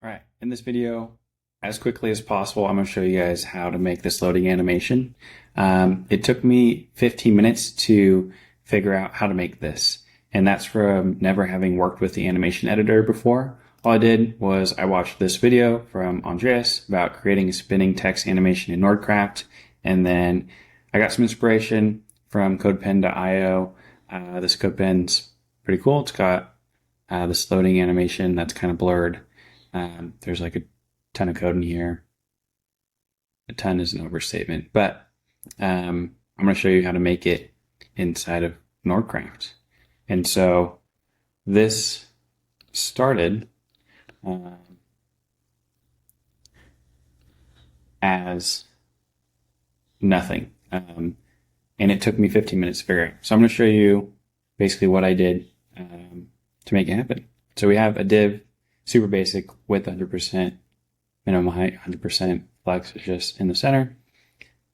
All right, in this video, as quickly as possible, I'm going to show you guys how to make this loading animation. It took me 15 minutes to figure out how to make this, and that's from never having worked with the animation editor before. All I did was I watched this video from Andreas about creating a spinning text animation in Nordcraft, and then I got some inspiration from Codepen.io. This Codepen's pretty cool. It's got this loading animation that's kind of blurred. There's like a ton of code in here. A ton is an overstatement, but I'm going to show you how to make it inside of Nordcraft. And so this started as nothing. And it took me 15 minutes to figure out. So I'm going to show you basically what I did to make it happen. So we have a div, super basic, width 100%, minimum height 100%, flex is just in the center,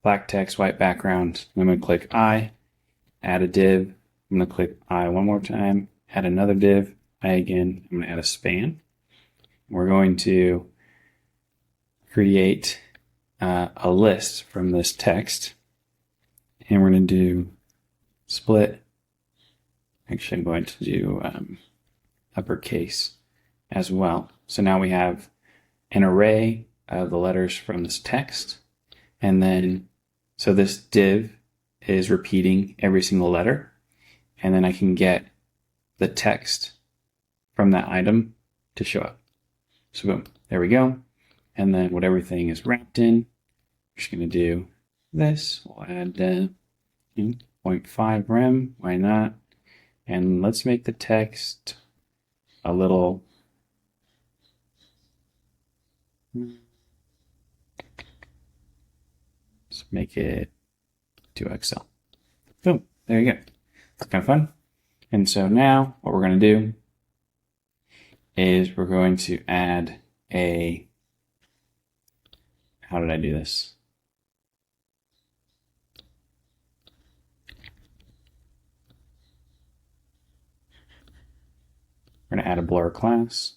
black text, white background. I'm going to click I, add a div. I'm going to click I one more time, add another div, I again. I'm going to add a span. We're going to create a list from this text, and we're going to do split. Actually, I'm going to do uppercase as well. So now we have an array of the letters from this text, and then so this div is repeating every single letter, and then I can get the text from that item to show up. So boom, there we go. And then what everything is wrapped in, we're just going to do this. We'll add 0.5 rem, why not? And let's make the text a little let's make it 2XL. Boom, there you go. It's kind of fun. And so now what we're going to do is we're going to add a, how did I do this? We're going to add a blur class.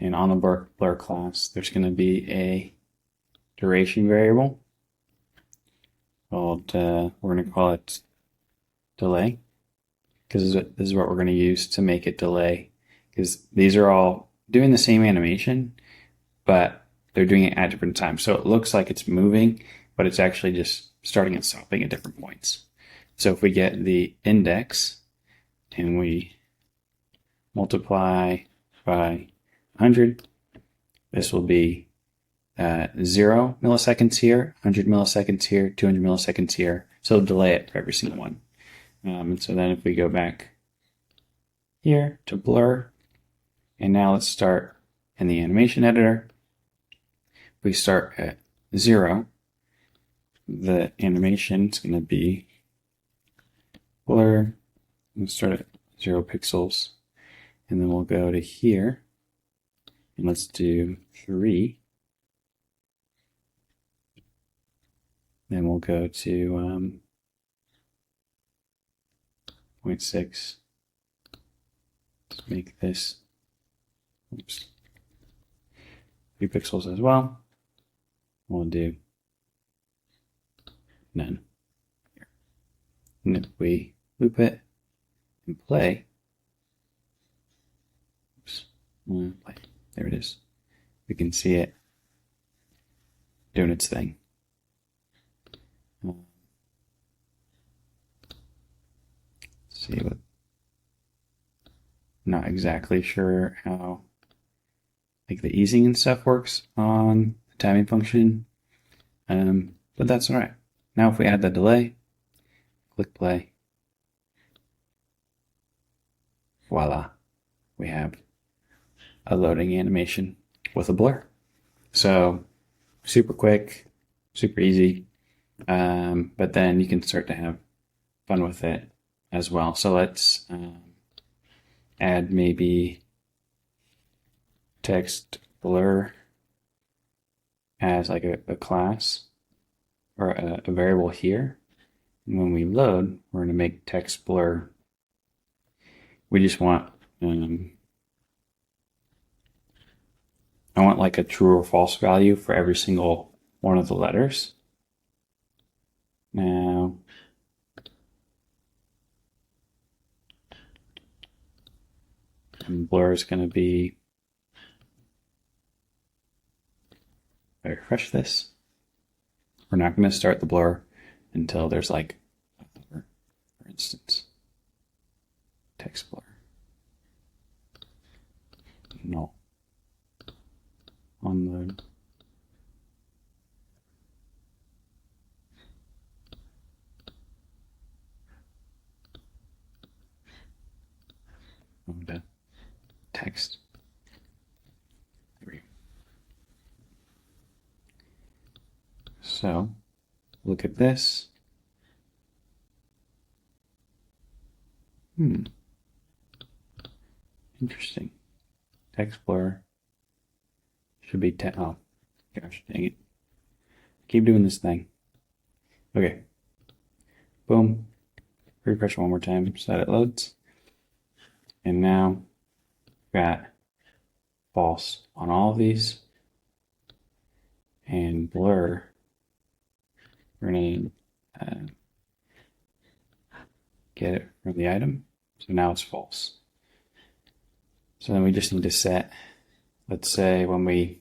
And on the blur class, there's going to be a duration variable called, we're going to call it delay, because this is what we're going to use to make it delay, because these are all doing the same animation, but they're doing it at different times. So it looks like it's moving, but it's actually just starting and stopping at different points. So if we get the index and we multiply by 100, this will be 0 milliseconds here, 100 milliseconds here, 200 milliseconds here. So it'll delay it for every single one. And so then if we go back here to blur, and now let's start in the animation editor. We start at 0. The animation is going to be blur. We'll start at 0 pixels. And then we'll go to here. And let's do 3. Then we'll go to 0.6. Let's make this 3 pixels as well. We'll do none. And if we loop it and play, play. There it is. We can see it doing its thing. See what. Not exactly sure how like the easing and stuff works on the timing function, but that's all right. Now if we add the delay, click play, voila, we have a loading animation with a blur. So super quick, super easy, but then you can start to have fun with it as well. So let's add maybe text blur as like a class or a variable here. And when we load, we're going to make text blur. We just want I want like a true or false value for every single one of the letters. Now, and blur is going to be, if I refresh this, we're not going to start the blur until there's like, for instance, text blur. No. Unload. The text. There we go. So look at this. Interesting. Text blur should be oh gosh dang it. Keep doing this thing. Okay. Boom. Refresh one more time so that it loads. And now got false on all of these. And blur, we're going to get it from the item. So now it's false. So then we just need to set, let's say when we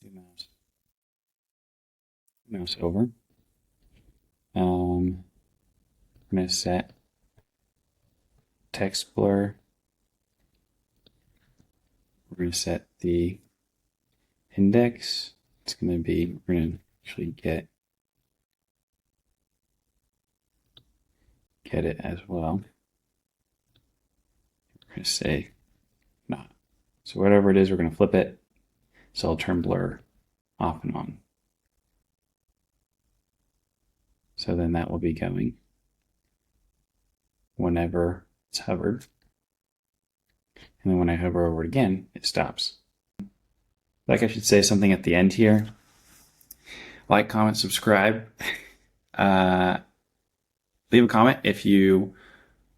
do mouse over, we're going to set text blur. We're going to set the index. It's going to be, we're going to actually get it as well. We're going to say not. So whatever it is, we're going to flip it. So I'll turn blur off and on. So then that will be going whenever it's hovered. And then when I hover over it again, it stops. Like I should say something at the end here. Like, comment, subscribe. Leave a comment if you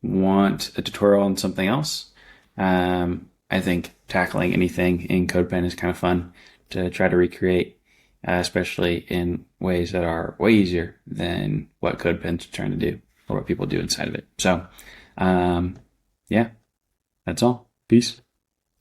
want a tutorial on something else. I think tackling anything in Codepen is kind of fun to try to recreate, especially in ways that are way easier than what Codepen's trying to do or what people do inside of it. So, yeah, that's all. Peace.